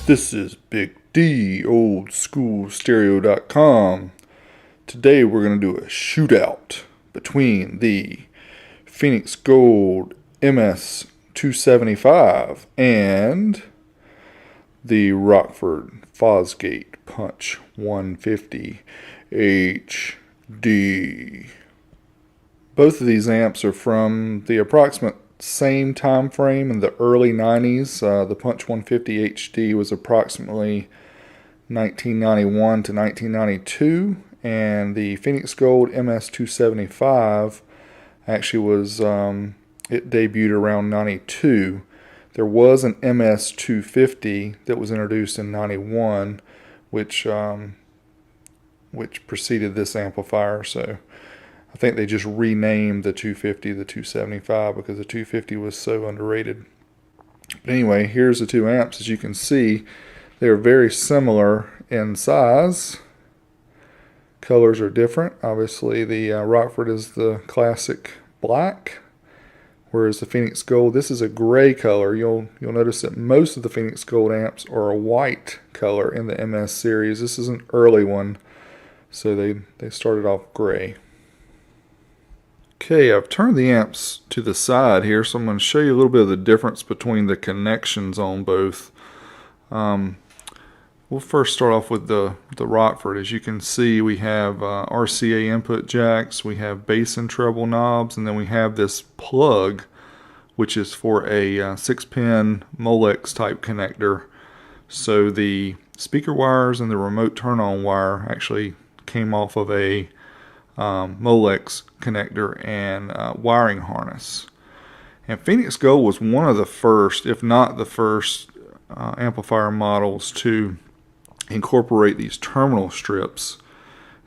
This is Big D, oldschoolstereo.com. Today we're going to do a shootout between the Phoenix Gold MS-275 and the Rockford Fosgate Punch 150 HD. Both of these amps are from the approximate same time frame in the early 90s. The Punch 150 HD was approximately 1991 to 1992, and the Phoenix Gold MS-275 actually was it debuted around 92. There was an MS-250 that was introduced in 91, which preceded this amplifier. So I think they just renamed the 250 the 275 because the 250 was so underrated. But anyway, here's the two amps. As you can see, they're very similar in size. Colors are different. Obviously, the Rockford is the classic black, whereas the Phoenix Gold, this is a gray color. You'll notice that most of the Phoenix Gold amps are a white color in the MS series. This is an early one, so they started off gray. Okay, I've turned the amps to the side here, so I'm going to show you a little bit of the difference between the connections on both. We'll first start off with the Rockford. As you can see, we have RCA input jacks, we have bass and treble knobs, and then we have this plug, which is for a 6-pin Molex type connector. So the speaker wires and the remote turn-on wire actually came off of a Molex connector and wiring harness. And Phoenix Gold was one of the first, if not the first, amplifier models to incorporate these terminal strips.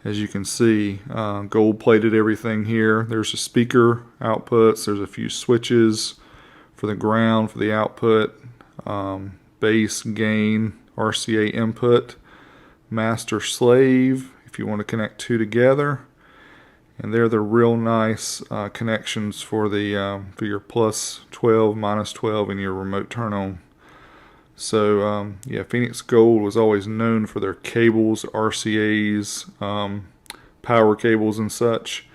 As you can see, gold plated everything here. There's a speaker outputs, there's a few switches for the ground, for the output, bass, gain, RCA input, master slave if you want to connect two together. And they're the real nice connections for the for your plus 12, minus 12, and your remote turn on. So yeah, Phoenix Gold was always known for their cables, RCAs, power cables, and such.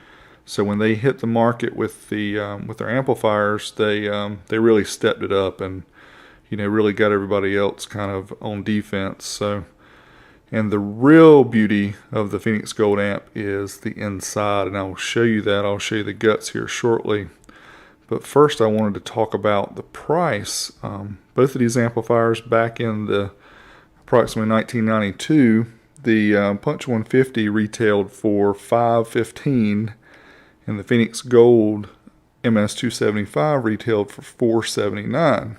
So when they hit the market with their amplifiers, they really stepped it up and really got everybody else kind of on defense. So. And the real beauty of the Phoenix Gold amp is the inside, and I will show you that. I'll show you the guts here shortly. But first I wanted to talk about the price. Both of these amplifiers back in the approximately 1992, the Punch 150 retailed for $515, and the Phoenix Gold MS-275 retailed for $479.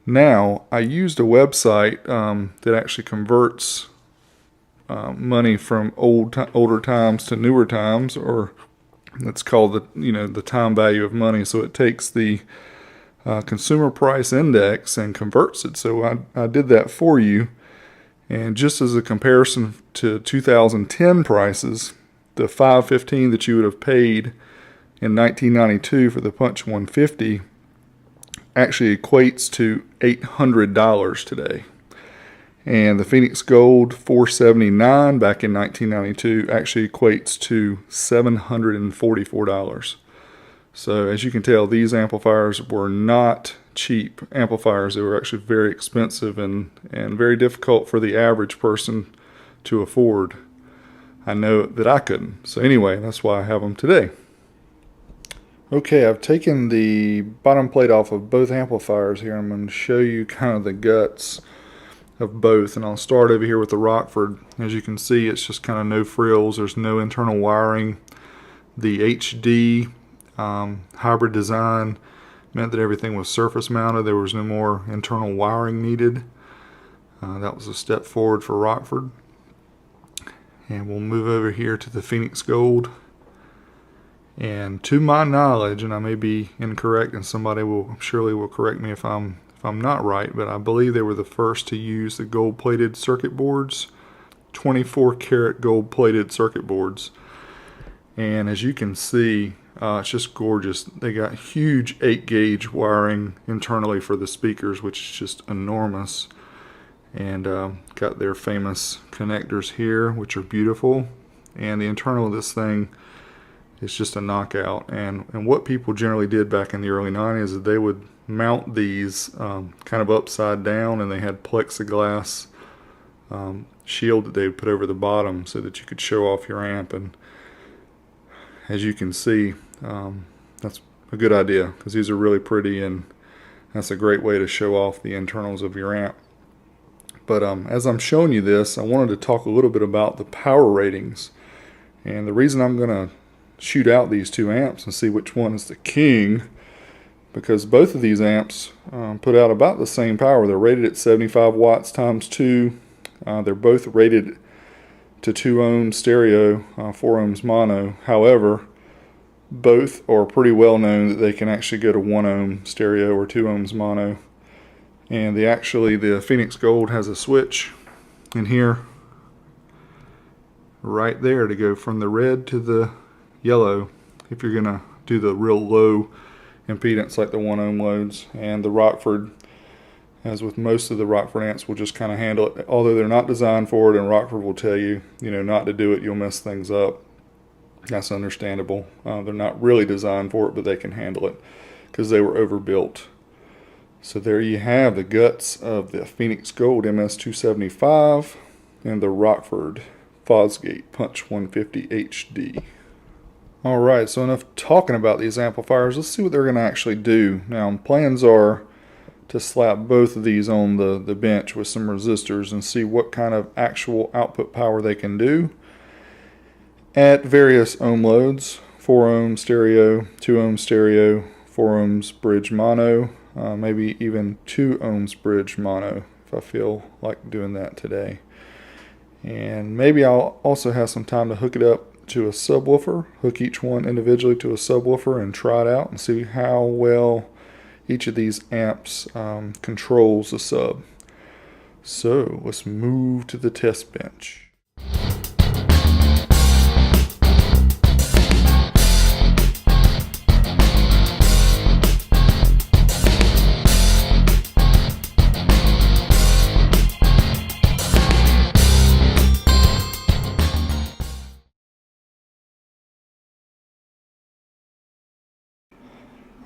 Now, I used a website that actually converts money from older times to newer times, or that's called the time value of money. So it takes the consumer price index and converts it. So I did that for you. And just as a comparison to 2010 prices, the $515 that you would have paid in 1992 for the Punch 150 actually equates to $800 today. And the Phoenix Gold $479 back in 1992 actually equates to $744. So as you can tell, these amplifiers were not cheap amplifiers. They were actually very expensive and very difficult for the average person to afford. I know that I couldn't. So anyway, that's why I have them today. Okay, I've taken the bottom plate off of both amplifiers here. I'm going to show you kind of the guts of both, and I'll start over here with the Rockford. As you can see, it's just kind of no frills. There's no internal wiring. The HD hybrid design meant that everything was surface mounted. There was no more internal wiring needed. That was a step forward for Rockford. And we'll move over here to the Phoenix Gold. And to my knowledge, and I may be incorrect, and somebody surely will correct me if I'm not right, but I believe they were the first to use the gold-plated circuit boards, 24-karat gold-plated circuit boards. And as you can see, it's just gorgeous. They got huge 8-gauge wiring internally for the speakers, which is just enormous. and got their famous connectors here, which are beautiful. And the internal of this thing is just a knockout. And what people generally did back in the early 90s is they would mount these kind of upside down, and they had plexiglass shield that they would put over the bottom so that you could show off your amp. And as you can see, that's a good idea, because these are really pretty, and that's a great way to show off the internals of your amp. But as I'm showing you this, I wanted to talk a little bit about the power ratings. And the reason I'm going to shoot out these two amps and see which one is the king, because both of these amps put out about the same power. They're rated at 75 watts times 2. They're both rated to 2 ohms stereo, 4 ohms mono. However, both are pretty well known that they can actually go to 1 ohm stereo or 2 ohms mono. And the Phoenix Gold has a switch in here right there to go from the red to the yellow if you're gonna do the real low impedance like the 1 ohm loads. And the Rockford, as with most of the Rockford amps, will just kind of handle it, although they're not designed for it, and Rockford will tell you, not to do it, you'll mess things up. That's understandable. They're not really designed for it, but they can handle it because they were overbuilt. So there you have the guts of the Phoenix Gold MS-275 and the Rockford Fosgate Punch 150 HD. Alright, so enough talking about these amplifiers. Let's see what they're going to actually do. Now, plans are to slap both of these on the bench with some resistors and see what kind of actual output power they can do at various ohm loads. 4 ohm stereo, 2 ohm stereo, 4 ohms bridge mono, maybe even 2 ohms bridge mono if I feel like doing that today. And maybe I'll also have some time to hook it up to a subwoofer, hook each one individually to a subwoofer and try it out and see how well each of these amps controls the sub. So let's move to the test bench.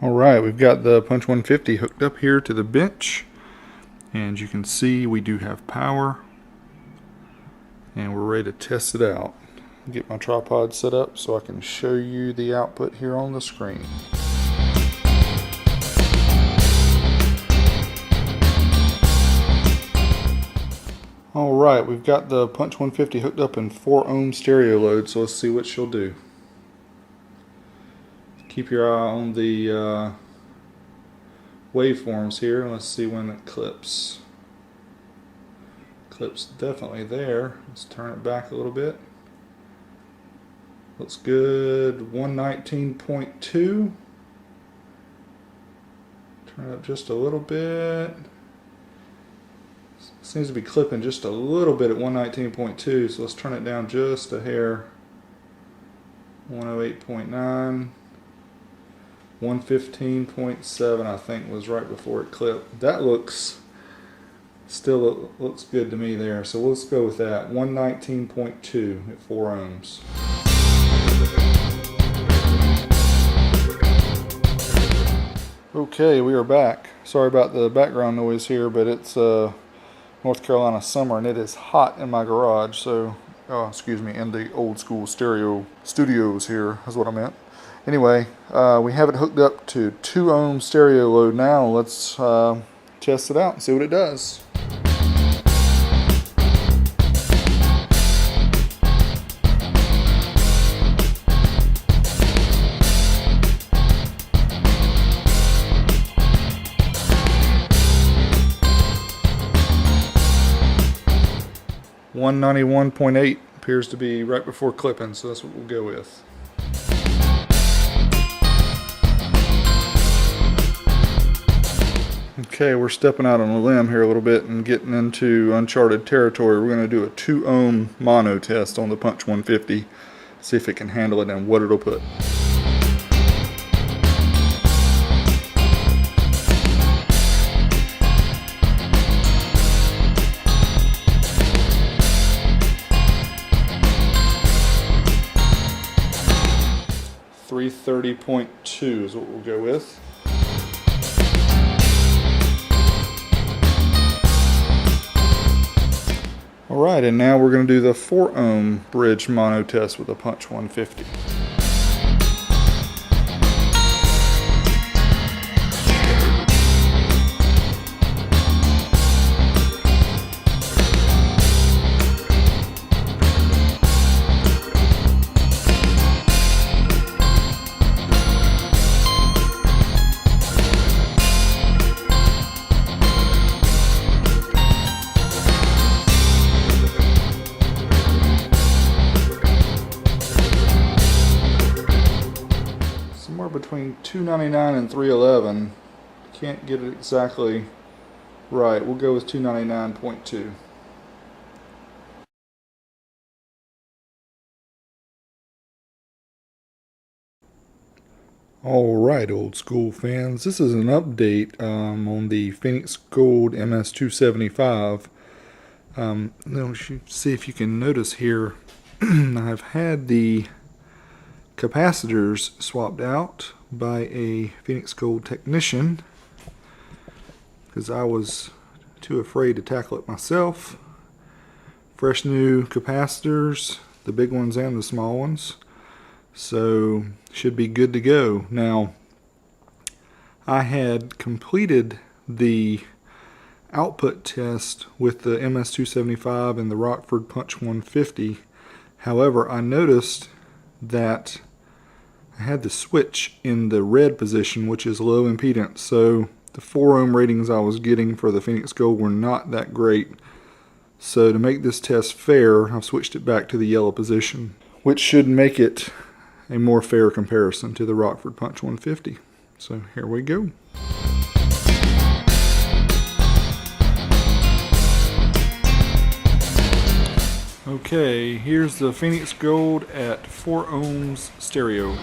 Alright, we've got the Punch 150 hooked up here to the bench, and you can see we do have power, and we're ready to test it out. Get my tripod set up so I can show you the output here on the screen. Alright, we've got the Punch 150 hooked up in 4 ohm stereo load, so let's see what she'll do. Keep your eye on the waveforms here. Let's see when it clips. Clips definitely there. Let's turn it back a little bit. Looks good. 119.2. Turn it up just a little bit. Seems to be clipping just a little bit at 119.2, so let's turn it down just a hair. 108.9. 115.7 I think was right before it clipped. That looks good to me there, so let's go with that. 119.2 at 4 ohms. Okay, we are back. Sorry about the background noise here, but it's North Carolina summer and it is hot in my garage, so in the old school stereo studios here is what I meant. Anyway, we have it hooked up to 2 ohm stereo load now. Let's test it out and see what it does. $191.8 appears to be right before clipping, so that's what we'll go with. Okay, we're stepping out on a limb here a little bit and getting into uncharted territory. We're going to do a 2 ohm mono test on the Punch 150, see if it can handle it and what it'll put. 130.2 is what we'll go with. Alright, and now we're going to do the 4 ohm bridge mono test with a punch 150. Between 299 and 311. Can't get it exactly right. We'll go with 299.2. Alright, old school fans, this is an update on the Phoenix Gold MS-275. See if you can notice here, I've had the capacitors swapped out by a Phoenix Gold technician because I was too afraid to tackle it myself. Fresh new capacitors, the big ones and the small ones, so should be good to go. Now, I had completed the output test with the MS-275 and the Rockford Punch 150. However, I noticed that I had the switch in the red position, which is low impedance, so the 4 ohm ratings I was getting for the Phoenix Gold were not that great. So to make this test fair, I've switched it back to the yellow position, which should make it a more fair comparison to the Rockford Punch 150. So here we go. Okay, here's the Phoenix Gold at 4 ohms stereo.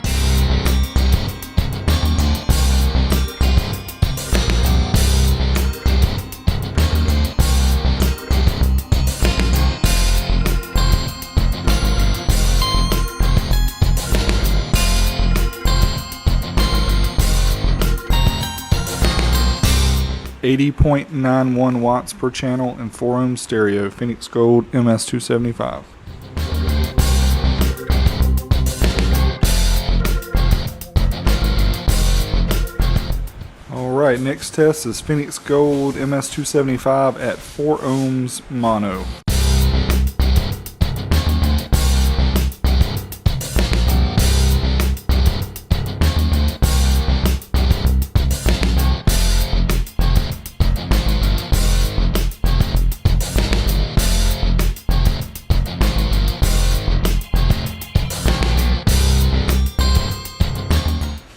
.91 watts per channel and 4 ohm stereo, Phoenix Gold MS-275. Alright, next test is Phoenix Gold MS-275 at 4 ohms mono.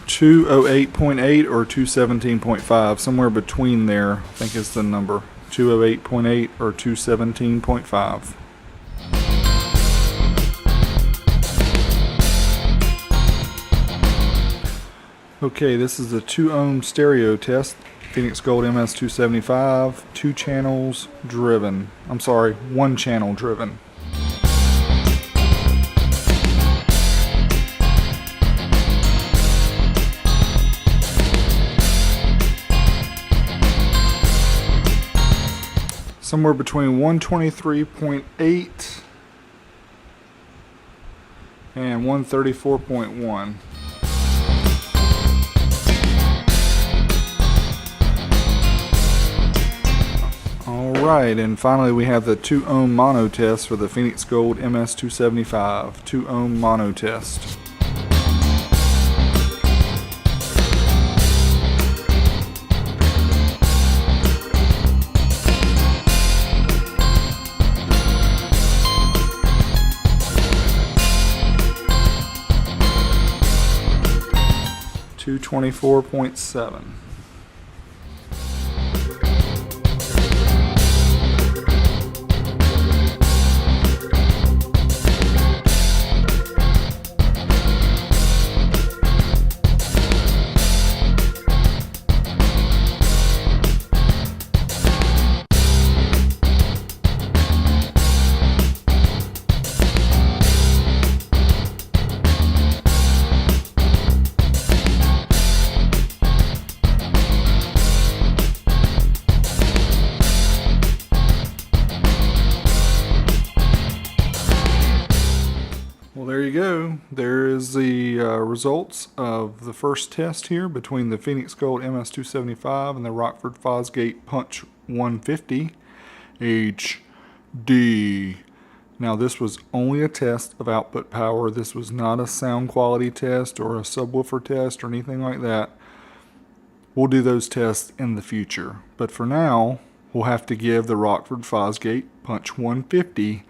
.208 or 217.5, somewhere between there, I think is the number. 208.8 or 217.5. Okay, this is the 2 ohm stereo test. Phoenix Gold MS-275, 2 channels driven. I'm sorry, 1 channel driven. Somewhere between 123.8 and 134.1. Alright, and finally we have the 2 ohm mono test for the Phoenix Gold MS-275. 2 ohm mono test. .224.7. there is the results of the first test here between the Phoenix Gold MS-275 and the Rockford Fosgate Punch 150 HD. Now this was only a test of output power. This was not a sound quality test or a subwoofer test or anything like that. We'll do those tests in the future. But for now, we'll have to give the Rockford Fosgate Punch 150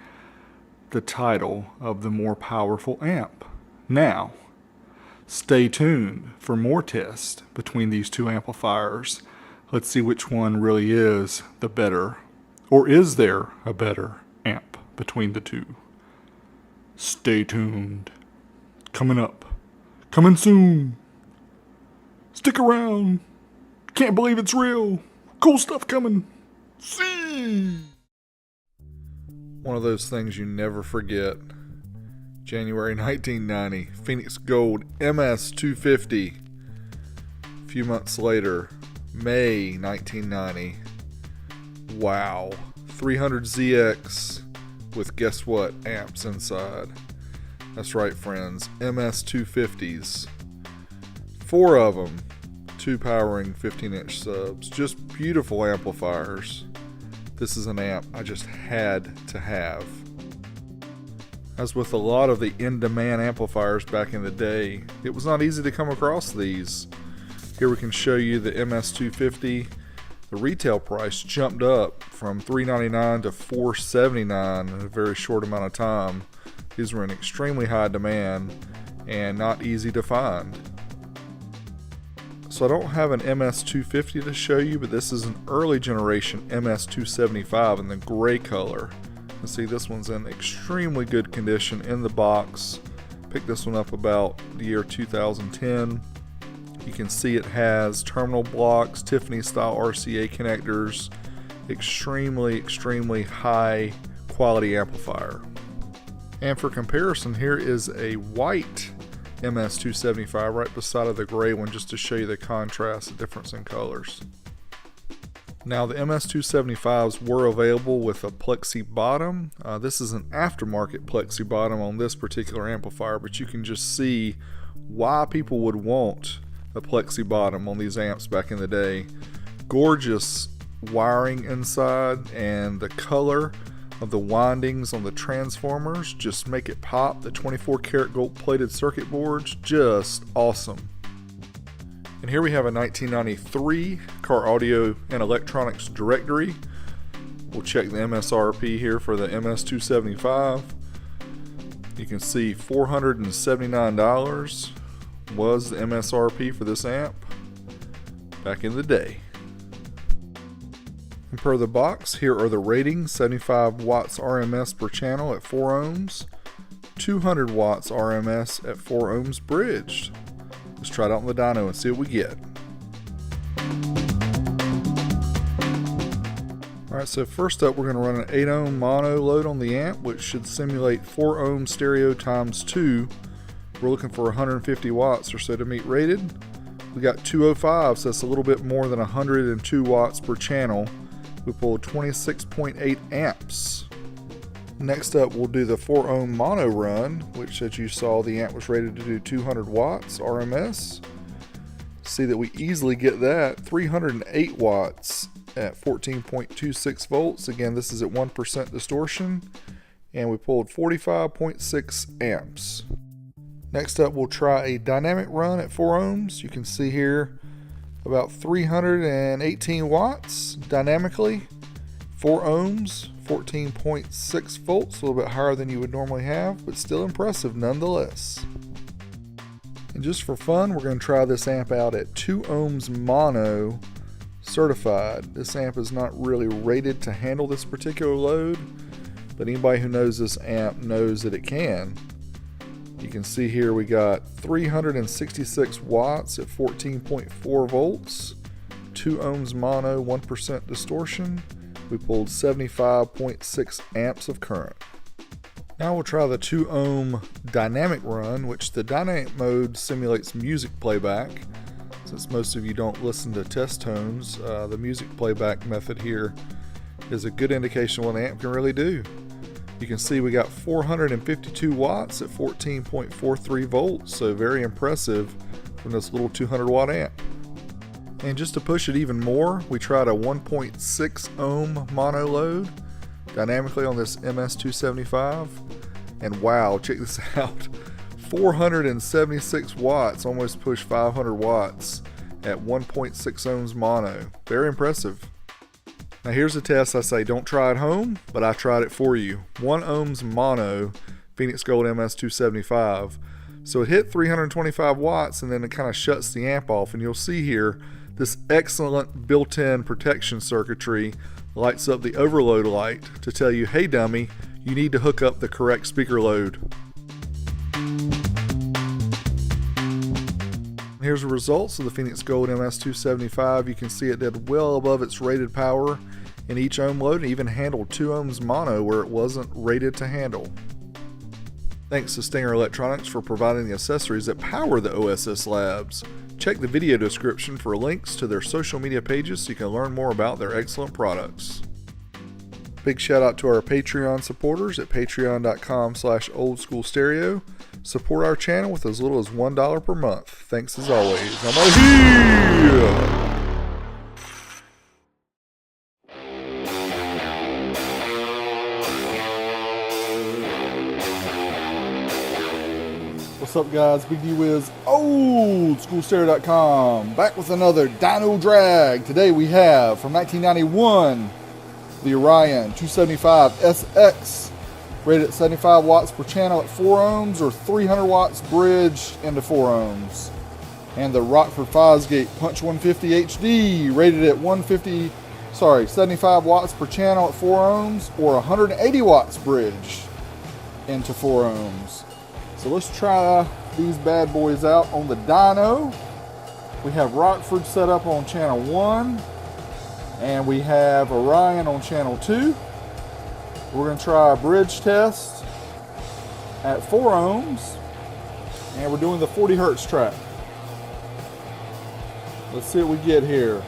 the title of the more powerful amp. Now, stay tuned for more tests between these two amplifiers. Let's see which one really is the better. Or is there a better amp between the two? Stay tuned. Coming up. Coming soon. Stick around. Can't believe it's real. Cool stuff coming. See. One of those things you never forget. January 1990. Phoenix Gold MS-250. A few months later, May 1990. Wow. 300ZX with guess what? Amps inside. That's right, friends. MS-250s. 4 of them. 2 powering 15-inch subs. Just beautiful amplifiers. This is an amp I just had to have. As with a lot of the in-demand amplifiers back in the day, it was not easy to come across these. Here we can show you the MS-250. The retail price jumped up from $399 to $479 in a very short amount of time. These were in extremely high demand and not easy to find. So I don't have an MS-250 to show you, but this is an early generation MS-275 in the gray color. You can see this one's in extremely good condition in the box. Picked this one up about the year 2010. You can see it has terminal blocks, Tiffany style RCA connectors, extremely high quality amplifier. And for comparison, here is a white MS-275 right beside of the gray one, just to show you the contrast, the difference in colors. Now the MS-275s were available with a plexi bottom. This is an aftermarket plexi bottom on this particular amplifier, but you can just see why people would want a plexi bottom on these amps back in the day. Gorgeous wiring inside, and the color of the windings on the transformers just make it pop. The 24 karat gold plated circuit boards, just awesome. And here we have a 1993 Car Audio and Electronics directory. We'll check the MSRP here for the MS-275. You can see $479 was the MSRP for this amp back in the day. And per the box, here are the ratings: 75 watts RMS per channel at 4 ohms, 200 watts RMS at 4 ohms bridged. Let's try it out on the dyno and see what we get. Alright, so first up we're going to run an 8 ohm mono load on the amp, which should simulate 4 ohm stereo times 2. We're looking for 150 watts or so to meet rated. We got 205, so that's a little bit more than 102 watts per channel. We pulled 26.8 amps. Next up we'll do the 4 ohm mono run, which, as you saw, the amp was rated to do 200 watts RMS. See that we easily get that. 308 watts at 14.26 volts. Again, this is at 1% distortion, and we pulled 45.6 amps. Next up we'll try a dynamic run at 4 ohms. You can see here about 318 watts dynamically, 4 ohms, 14.6 volts, a little bit higher than you would normally have, but still impressive nonetheless. And just for fun, we're going to try this amp out at 2 ohms mono certified. This amp is not really rated to handle this particular load, but anybody who knows this amp knows that it can. You can see here we got 366 watts at 14.4 volts, 2 ohms mono, 1% distortion. We pulled 75.6 amps of current. Now we'll try the 2 ohm dynamic run, which the dynamic mode simulates music playback. Since most of you don't listen to test tones, the music playback method here is a good indication of what the amp can really do. You can see we got 452 watts at 14.43 volts, so very impressive from this little 200 watt amp. And just to push it even more, we tried a 1.6 ohm mono load dynamically on this MS-275, and wow, check this out. 476 watts, almost pushed 500 watts at 1.6 ohms mono. Very impressive. Now here's a test I say don't try at home, but I tried it for you. 1 ohms mono Phoenix Gold MS-275. So it hit 325 watts and then it kind of shuts the amp off, and you'll see here this excellent built-in protection circuitry lights up the overload light to tell you, hey dummy, you need to hook up the correct speaker load. Here's the results of the Phoenix Gold MS-275. You can see it did well above its rated power in each ohm load and even handled 2 ohms mono where it wasn't rated to handle. Thanks to Stinger Electronics for providing the accessories that power the OSS Labs. Check the video description for links to their social media pages so you can learn more about their excellent products. Big shout out to our Patreon supporters at patreon.com/oldschoolstereo. Support our channel with as little as $1 per month. Thanks as always. I'm out here. What's up guys, Big D Wiz, oldschoolstereo.com, back with another dyno drag. Today we have, from 1991, the Orion 275sx, rated at 75 watts per channel at 4 ohms or 300 watts bridge into 4 ohms. And the Rockford Fosgate Punch 150 HD, rated at 75 watts per channel at 4 ohms or 180 watts bridge into 4 ohms. So let's try these bad boys out on the dyno. We have Rockford set up on channel 1, and we have Orion on channel 2. We're going to try a bridge test at 4 ohms, and we're doing the 40 hertz track. Let's see what we get here.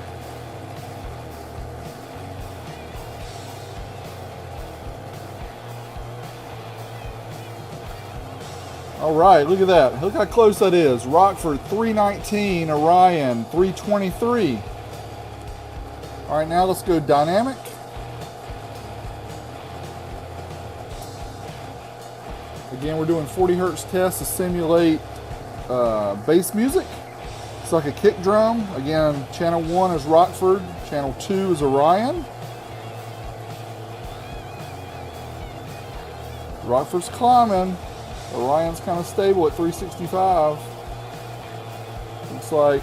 All right, look at that. Look how close that is. Rockford 319, Orion 323. All right, now let's go dynamic. Again, we're doing 40 hertz tests to simulate bass music. It's like a kick drum. Again, channel 1 is Rockford, channel 2 is Orion. Rockford's climbing. Orion's kind of stable at 365. Looks like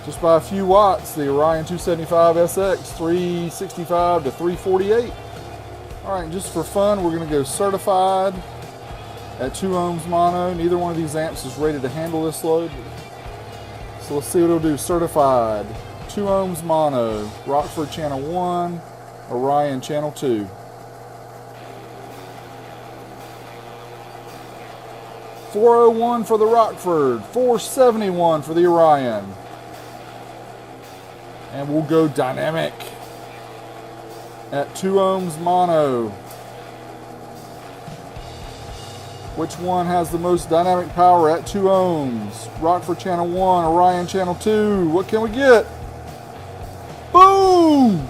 just by a few watts, the Orion 275sx 365 to 348. All right, just for fun, we're going to go certified at 2 ohms mono. Neither one of these amps is rated to handle this load. So let's see what it'll do. Certified, 2 ohms mono, Rockford channel 1, Orion channel 2. 401 for the Rockford, 471 for the Orion. And we'll go dynamic at 2 ohms mono. Which one has the most dynamic power at 2 ohms? Rockford channel 1, Orion channel 2. What can we get? Boom!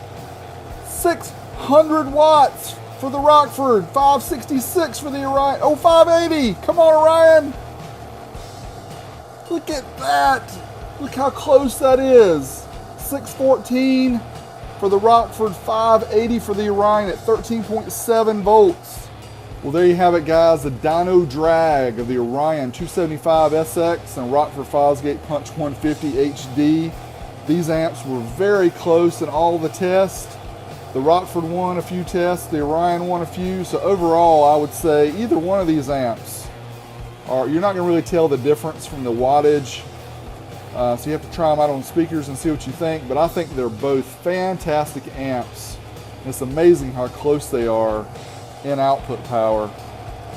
600 watts for the Rockford, 566 for the Orion. Oh, 580. Come on, Orion. Look at that. Look how close that is. 614 for the Rockford, 580 for the Orion at 13.7 volts. Well, there you have it, guys. The dyno drag of the Orion 275sx and Rockford Fosgate Punch 150 HD. These amps were very close in all the tests. The Rockford won a few tests, the Orion won a few, so overall I would say either one of these amps, you're not going to really tell the difference from the wattage, so you have to try them out on speakers and see what you think, but I think they're both fantastic amps. And it's amazing how close they are in output power.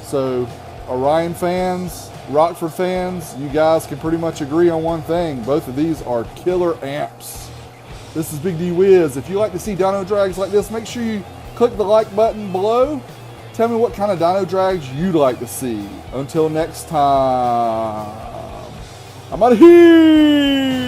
So Orion fans, Rockford fans, you guys can pretty much agree on one thing. Both of these are killer amps. This is Big D Wiz. If you like to see dyno drags like this, make sure you Click the like button below. Tell me what kind of dyno drags you'd like to see. Until next time, I'm out of here.